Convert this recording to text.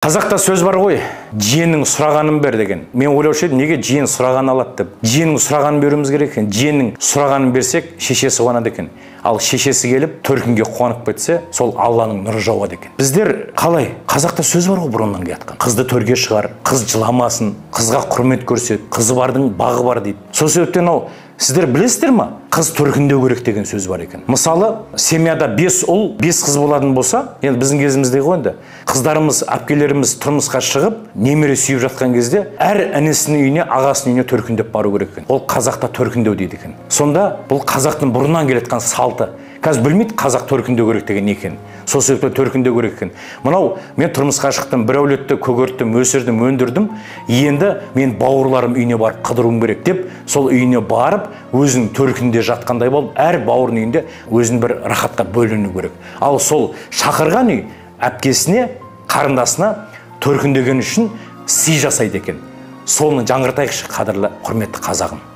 Қазақта сөз бар ғой, жиеннің сұрағанын бер деген. Мен ойлаушы едім, неге жиен сұрағанын алады деп. Жиеннің сұрағанын беруіміз керек екен. Жиеннің сұрағанын берсек, шешесі қуанады екен. Ал шешесі келіп, төркінге қуанып кетсе, сол Алланың нұры жауады екен. Біздер қалай? Қазақта сөз бар ғой бұрыннан келатқан. Қызды төрге шығар, қыз жыламасын, қызға құрмет көрсет, қызы бардың бағы бар дейді. Сол себептен сіздер білесіздер ма? Қыз төркіндеу керек деген сөз бар екен. Мысалы, семьяда 5 ұл, 5 қыз болатын болса, енді біздің кезімізде ғой енді, қыздарымыз, әпкелеріміз тұрмысқа шығып, немере сүйіп жатқан кезде, әр інісінің үйіне, ағасының үйіне төркіндеп бару керек екен. Ол қазақта төркіндеу дейді екен. Сонда бұл қазақтың бұрыннан келетқан салты. Қазір білмейді қазақ төркіндеу керек деген не екен. Сол себепті төркіндеу керек екен. Мынау мен тұрмысқа шықтым, бір әулетті көгерттім, өсірдім, өндірдім. Енді мен бауырларым үйіне барып қыдыруым керек деп, сол үйіне барып, өзінің төркінде жатқандай болып, әр бауырының үйінде өзін бір рахатқа бөлену керек. Ал сол шақырған үй әпкесіне, қарындасына төркіндеген үшін сый жасайды екен. Соны жаңғыртайықшы, қадірлі, құрметті қазағым.